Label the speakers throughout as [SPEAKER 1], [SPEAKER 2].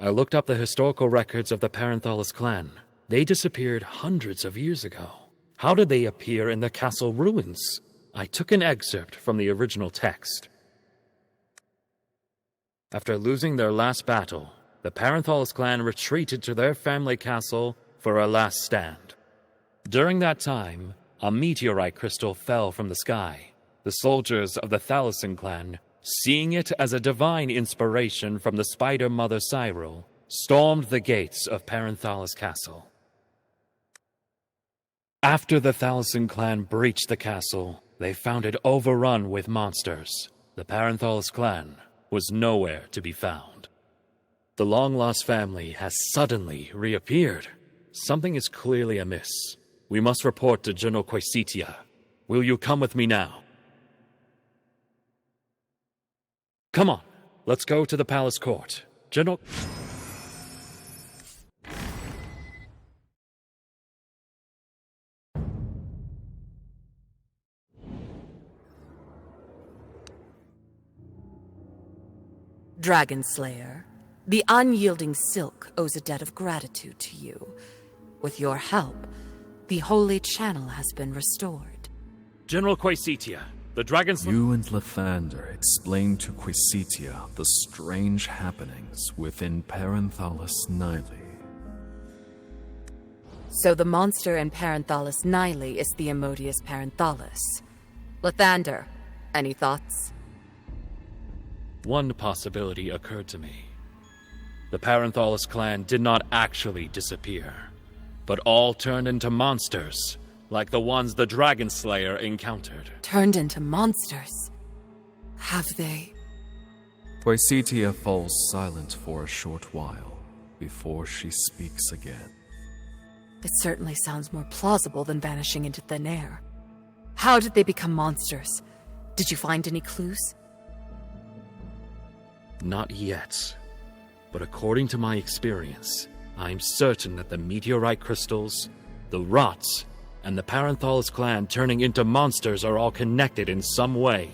[SPEAKER 1] I looked up the historical records of the Parenthalis clan. They disappeared hundreds of years ago. How did they appear in the castle ruins? I took an excerpt from the original text. After losing their last battle, the Parenthalis clan retreated to their family castle for a last stand. During that time, a meteorite crystal fell from the sky. The soldiers of the Thalassian clan, seeing it as a divine inspiration from the Spider Mother Cyril, stormed the gates of Parenthalis Castle. After the Thalassian clan breached the castle, they found it overrun with monsters. The Parenthalis clan was nowhere to be found. The long-lost family has suddenly reappeared. Something is clearly amiss. We must report to General Quaesitia. Will you come with me now? Come on, let's go to the palace court. General...
[SPEAKER 2] Dragon Slayer, the unyielding silk owes a debt of gratitude to you. With your help, the Holy Channel has been restored.
[SPEAKER 1] General Quaesitia, the Dragon Slayer...
[SPEAKER 3] You and Lathander explained to Quaesitia the strange happenings within Parenthalis Nile.
[SPEAKER 2] So the monster in Parenthalis Nile is the Immodious Parenthalis. Lathander, any thoughts?
[SPEAKER 1] One possibility occurred to me. The Parenthalis clan did not actually disappear, but all turned into monsters, like the ones the Dragon Slayer encountered.
[SPEAKER 2] Turned into monsters? Have they?
[SPEAKER 3] Quaesitia falls silent for a short while, before she speaks again.
[SPEAKER 2] It certainly sounds more plausible than vanishing into thin air. How did they become monsters? Did you find any clues?
[SPEAKER 1] Not yet. But according to my experience, I'm certain that the meteorite crystals, the rots, and the Parenthalis clan turning into monsters are all connected in some way.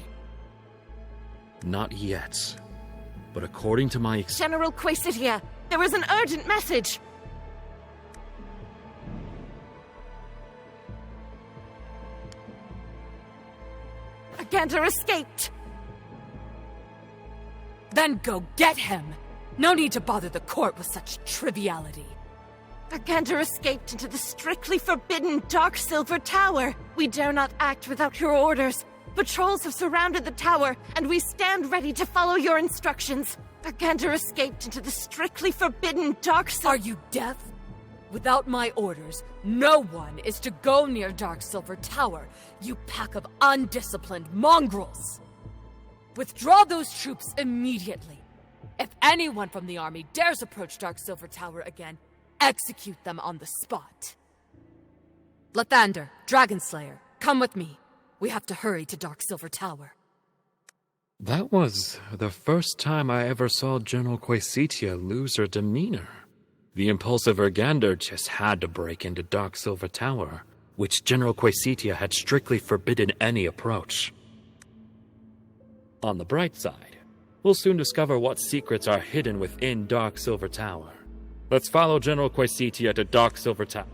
[SPEAKER 1] Not yet. But according to my
[SPEAKER 4] General Quaesitia, there is an urgent message! Agander escaped!
[SPEAKER 2] Then go get him! No need to bother the court with such triviality.
[SPEAKER 4] Agander escaped into the strictly forbidden Dark Silver Tower. We dare not act without your orders. Patrols have surrounded the tower, and we stand ready to follow your instructions. Agander escaped into the strictly forbidden Dark Silver...
[SPEAKER 2] Are you deaf? Without my orders, no one is to go near Dark Silver Tower, you pack of undisciplined mongrels! Withdraw those troops immediately. If anyone from the army dares approach Dark Silver Tower again, execute them on the spot. Lathander, Dragon Slayer, come with me. We have to hurry to Dark Silver Tower.
[SPEAKER 1] That was the first time I ever saw General Quaesitia lose her demeanor. The impulsive Ergander just had to break into Dark Silver Tower, which General Quaesitia had strictly forbidden any approach. On the bright side, we'll soon discover what secrets are hidden within Dark Silver Tower. Let's follow General Quaesitia to Dark Silver Tower.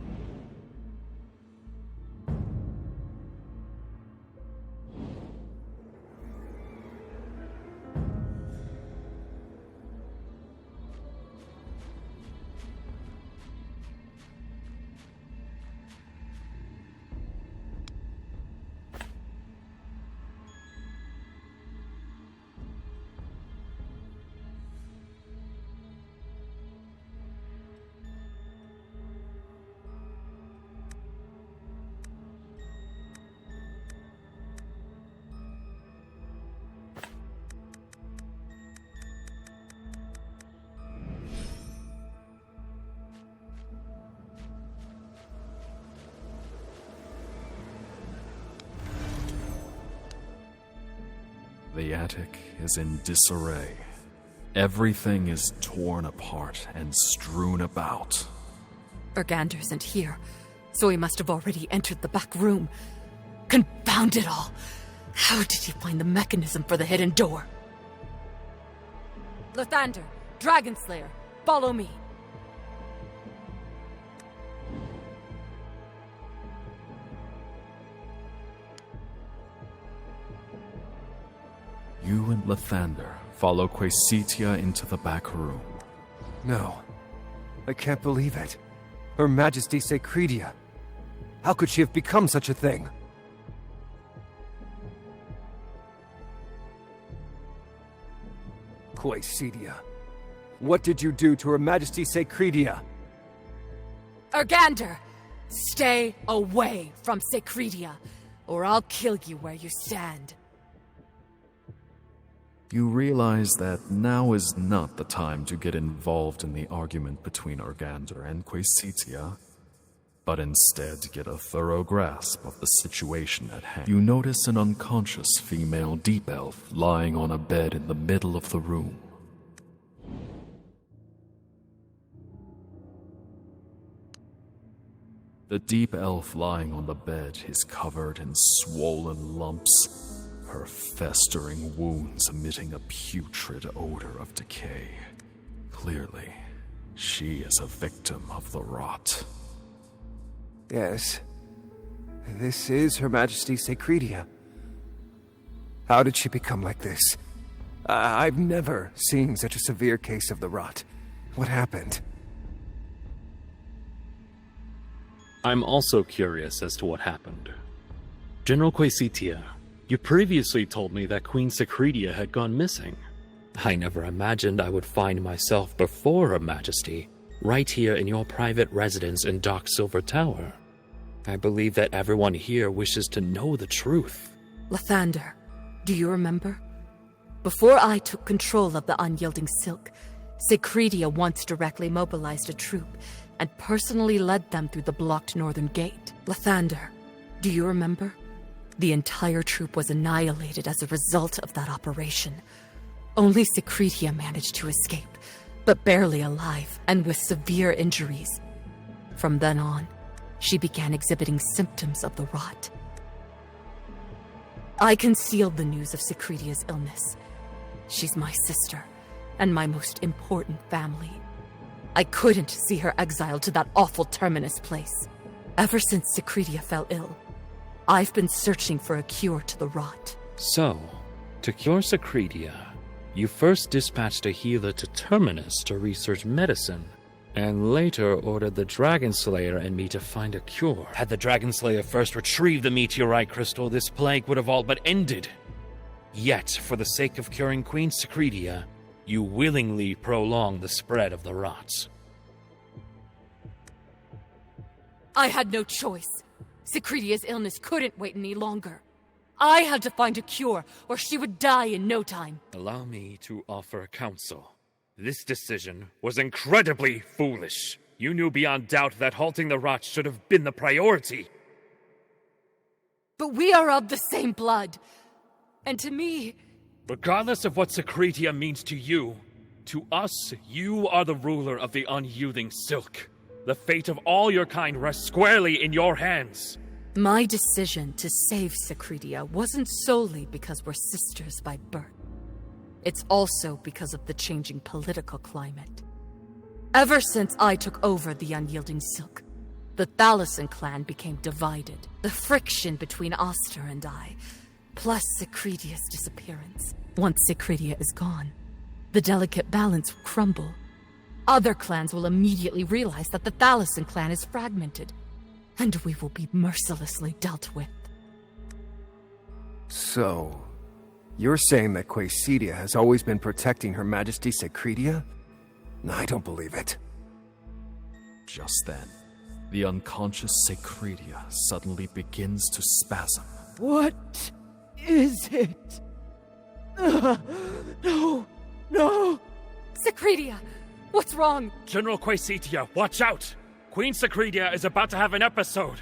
[SPEAKER 3] The attic is in disarray. Everything is torn apart and strewn about.
[SPEAKER 2] Ergander isn't here, so he must have already entered the back room. Confound it all! How did he find the mechanism for the hidden door? Lathander, Dragon Slayer, Follow me.
[SPEAKER 3] You and Lathander follow Quaesitia into the back room.
[SPEAKER 5] No. I can't believe it. Her Majesty SACREDEIA. How could she have become such a thing? Quaesitia. What did you do to Her Majesty SACREDEIA?
[SPEAKER 2] Ergander, stay away from SACREDEIA, or I'll kill you where you stand.
[SPEAKER 3] You realize that now is not the time to get involved in the argument between Ergander and Quaesitia, but instead get a thorough grasp of the situation at hand. You notice an unconscious female deep elf lying on a bed in the middle of the room. The deep elf lying on the bed is covered in swollen lumps, her festering wounds emitting a putrid odor of decay. Clearly, she is a victim of the rot.
[SPEAKER 5] Yes. This is Her Majesty SACREDEIA. How did she become like this? I've never seen such a severe case of the rot. What happened?
[SPEAKER 1] I'm also curious as to what happened. General Quaesitia, you previously told me that Queen SACREDEIA had gone missing. I never imagined I would find myself before Her Majesty, right here in your private residence in Dark Silver Tower. I believe that everyone here wishes to know the truth.
[SPEAKER 2] Lathander, do you remember? Before I took control of the Unyielding Silk, SACREDEIA once directly mobilized a troop and personally led them through the blocked northern gate. Lathander, do you remember? The entire troop was annihilated as a result of that operation. Only SACREDEIA managed to escape, but barely alive and with severe injuries. From then on, she began exhibiting symptoms of the rot. I concealed the news of SACREDEIA's illness. She's my sister, and my most important family. I couldn't see her exiled to that awful terminus place. Ever since SACREDEIA fell ill, I've been searching for a cure to the rot.
[SPEAKER 1] So, to cure SACREDEIA, you first dispatched a healer to Terminus to research medicine, and later ordered the Dragon Slayer and me to find a cure. Had the Dragon Slayer first retrieved the meteorite crystal, this plague would have all but ended. Yet, for the sake of curing Queen SACREDEIA, you willingly prolong the spread of the rot.
[SPEAKER 2] I had no choice. SACREDEIA's illness couldn't wait any longer. I had to find a cure, or she would die in no time.
[SPEAKER 1] Allow me to offer counsel. This decision was incredibly foolish. You knew beyond doubt that halting the rot should have been the priority.
[SPEAKER 2] But we are of the same blood. And to me...
[SPEAKER 1] Regardless of what SACREDEIA means to you, to us, you are the ruler of the unyielding silk. The fate of all your kind rests squarely in your hands.
[SPEAKER 2] My decision to save SACREDEIA wasn't solely because we're sisters by birth. It's also because of the changing political climate. Ever since I took over the Unyielding Silk, the Thalassen clan became divided. The friction between Oster and I, plus SACREDEIA's disappearance. Once SACREDEIA is gone, the delicate balance will crumble. Other clans will immediately realize that the Thalassen clan is fragmented, and we will be mercilessly dealt with.
[SPEAKER 5] So, you're saying that Quaesitia has always been protecting Her Majesty SACREDEIA? I don't believe it.
[SPEAKER 3] Just then, the unconscious SACREDEIA suddenly begins to spasm.
[SPEAKER 6] What is it? No!
[SPEAKER 2] SACREDEIA! What's wrong?
[SPEAKER 1] General Quaesitia, watch out! Queen SACREDEIA is about to have an episode.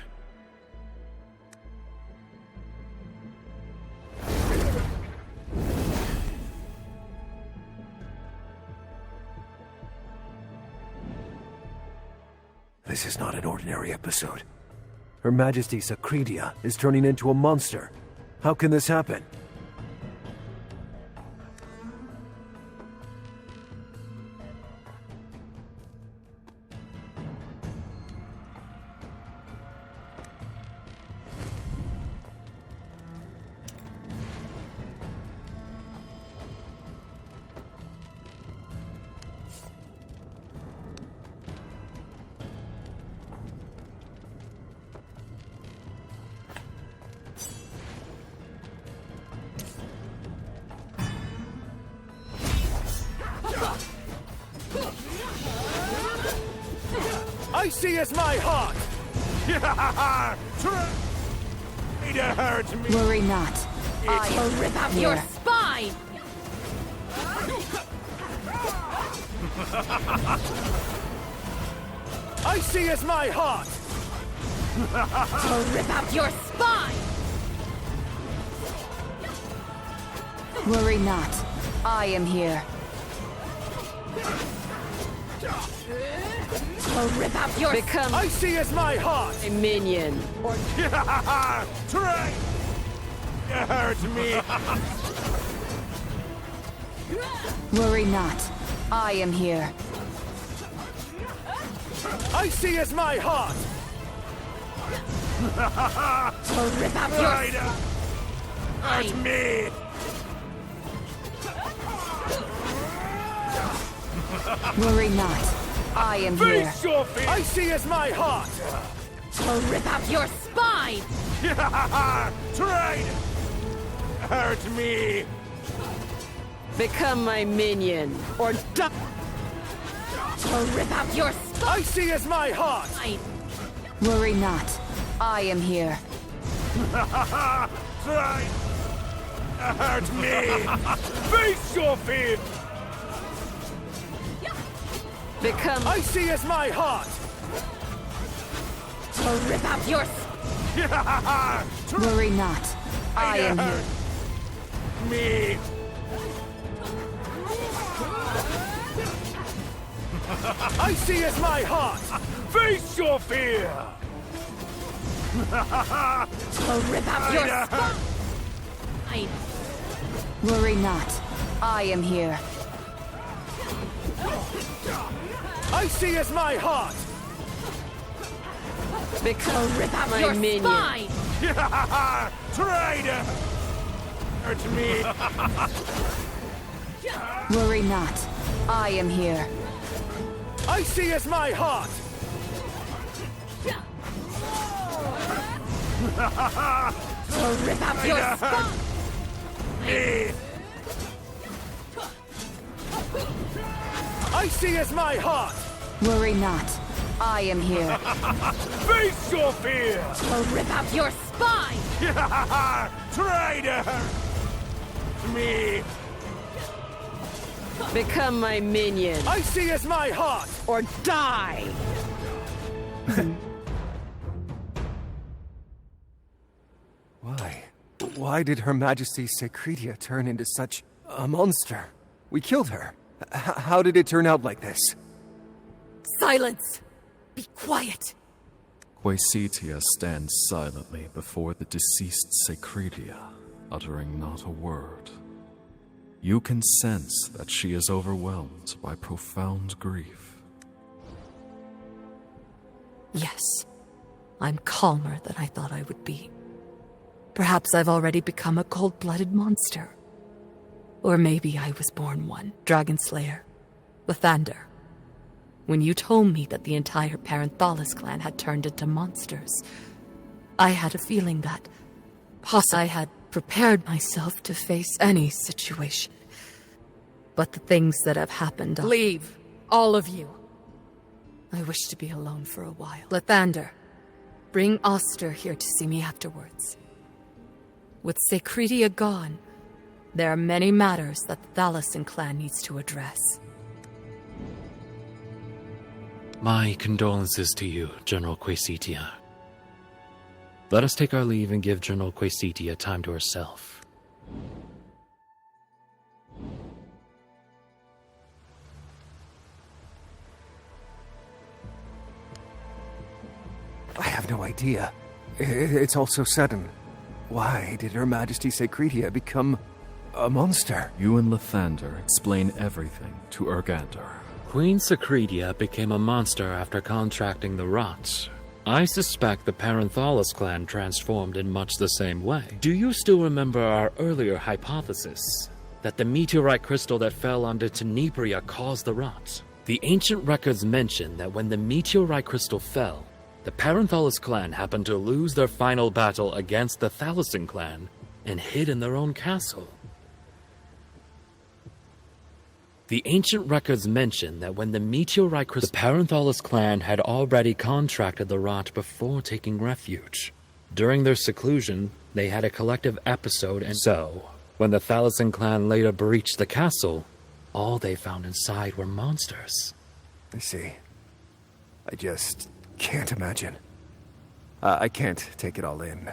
[SPEAKER 5] This is not an ordinary episode. Her Majesty SACREDEIA is turning into a monster. How can this happen? see as my heart!
[SPEAKER 7] Try to hurt me!
[SPEAKER 4] Worry not. I will rip out your spine!
[SPEAKER 5] I see as my heart!
[SPEAKER 4] I'll rip out your spine! Worry not. I am here. I'll rip out your become
[SPEAKER 5] I see as my heart!
[SPEAKER 4] a minion.
[SPEAKER 7] Try to hurt me!
[SPEAKER 4] Worry not. I am here.
[SPEAKER 5] I see as my heart!
[SPEAKER 4] I'll rip out
[SPEAKER 7] Try
[SPEAKER 4] your
[SPEAKER 7] to hurt me!
[SPEAKER 4] Worry not. I am here.
[SPEAKER 7] Face your feet!
[SPEAKER 5] I see as my heart!
[SPEAKER 4] I'll rip out your spine!
[SPEAKER 7] Try to hurt me!
[SPEAKER 4] Become my minion, or die! I'll rip out your
[SPEAKER 5] I see as my heart!
[SPEAKER 4] spine! Worry not. I am here.
[SPEAKER 7] Try to hurt me! Face your feet!
[SPEAKER 4] Become
[SPEAKER 5] I see as my heart!
[SPEAKER 4] I'll rip out your Worry not. I am here.
[SPEAKER 7] Me!
[SPEAKER 5] I see as my heart!
[SPEAKER 7] Face your fear!
[SPEAKER 4] I'll rip out your spine! Worry not. I am here.
[SPEAKER 5] I see as my heart!
[SPEAKER 4] I'll rip out your minion. Spine!
[SPEAKER 7] Try to hurt me!
[SPEAKER 4] Worry not. I am here.
[SPEAKER 5] I see as my heart!
[SPEAKER 4] I'll rip out your spine!
[SPEAKER 7] Me!
[SPEAKER 5] I see as my heart!
[SPEAKER 4] Worry not. I am here.
[SPEAKER 7] Face your fear!
[SPEAKER 4] I'll rip out your spine!
[SPEAKER 7] Try to hurt me!
[SPEAKER 4] Become my minion,
[SPEAKER 5] I see as my heart!
[SPEAKER 4] or die!
[SPEAKER 5] Why? Why did Her Majesty SACREDEIA turn into such a monster? We killed her. How did it turn out like this?
[SPEAKER 2] Silence! Be quiet!
[SPEAKER 3] Quaesitia stands silently before the deceased SACREDEIA, uttering not a word. You can sense that she is overwhelmed by profound grief.
[SPEAKER 2] Yes, I'm calmer than I thought I would be. Perhaps I've already become a cold-blooded monster. Or maybe I was born one, Dragon Slayer, Lathander. When you told me that the entire Parenthalis clan had turned into monsters, I had a feeling that I had prepared myself to face any situation. But the things that have happened... Leave, all of you. I wish to be alone for a while. Lathander, bring Oster here to see me afterwards. With SACREDEIA gone, there are many matters that the Thalassian clan needs to address.
[SPEAKER 1] My condolences to you, General Quaesitia. Let us take our leave and give General Quaesitia time to herself.
[SPEAKER 5] I have no idea. It's all so sudden. Why did Her Majesty SACREDEIA become a monster?
[SPEAKER 3] You and Lathander explain everything to Urgander.
[SPEAKER 1] Queen SACREDEIA became a monster after contracting the rot. I suspect the Parenthalis clan transformed in much the same way. Do you still remember our earlier hypothesis? That the meteorite crystal that fell onto Tenebria caused the rot? The ancient records mention that when the meteorite crystal fell, the Parenthalis clan happened to lose their final battle against the Thalassian clan and hid in their own castle. The ancient records mention that when the meteorite crystal, the Parenthalis clan had already contracted the rot before taking refuge. During their seclusion, they had a collective episode, and so, when the Thalassen clan later breached the castle, all they found inside were monsters.
[SPEAKER 5] I see. I just can't imagine. I can't take it all in.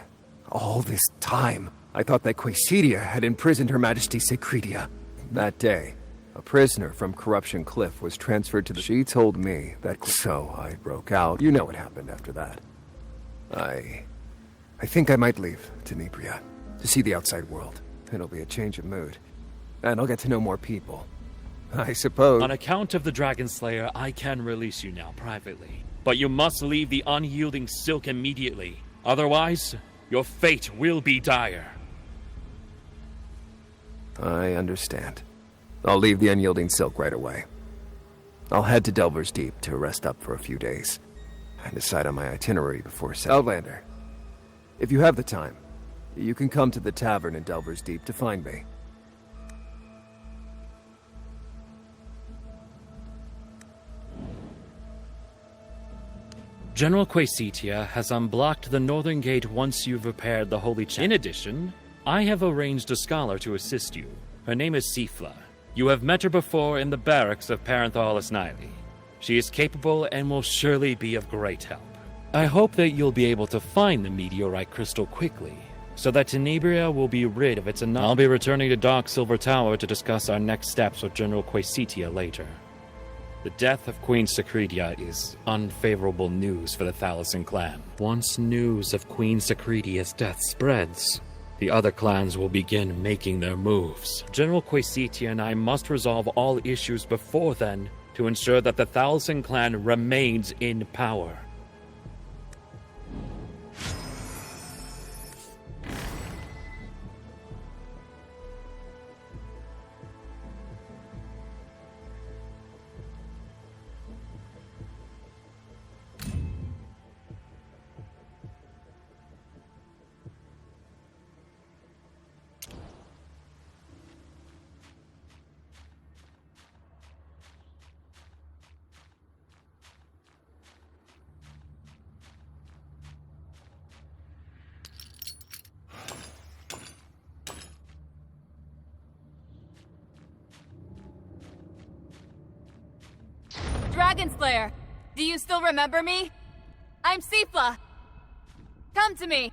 [SPEAKER 5] All this time, I thought that Quaesidia had imprisoned Her Majesty Sacredia. That day, a prisoner from Corruption Cliff was transferred to the... She told me that... So I broke out. You know what happened after that. I think I might leave Tenebria to see the outside world. It'll be a change of mood. And I'll get to know more people. I suppose...
[SPEAKER 1] On account of the Dragon Slayer, I can release you now privately. But you must leave the unyielding silk immediately. Otherwise, your fate will be dire.
[SPEAKER 5] I understand. I'll leave the unyielding silk right away. I'll head to Delver's Deep to rest up for a few days and decide on my itinerary before Outlander. If you have the time, you can come to the tavern in Delver's Deep to find me.
[SPEAKER 1] General Quaesitia has unblocked the northern gate once you've repaired the holy chapel. In addition, I have arranged a scholar to assist you. Her name is Sifla. You have met her before in the barracks of Parenthalis Nili. She is capable and will surely be of great help. I hope that you'll be able to find the meteorite crystal quickly, so that Tenebria will be rid of its I'll be returning to Dark Silver Tower to discuss our next steps with General Quaesitia later. The death of Queen Sacredia is unfavorable news for the Thalassen clan. Once news of Queen Sacredia's death spreads, the other clans will begin making their moves. General Quaesitia and I must resolve all issues before then to ensure that the Thalassen clan remains in power.
[SPEAKER 2] Dragon Slayer, do you still remember me? I'm Sifla. Come to me.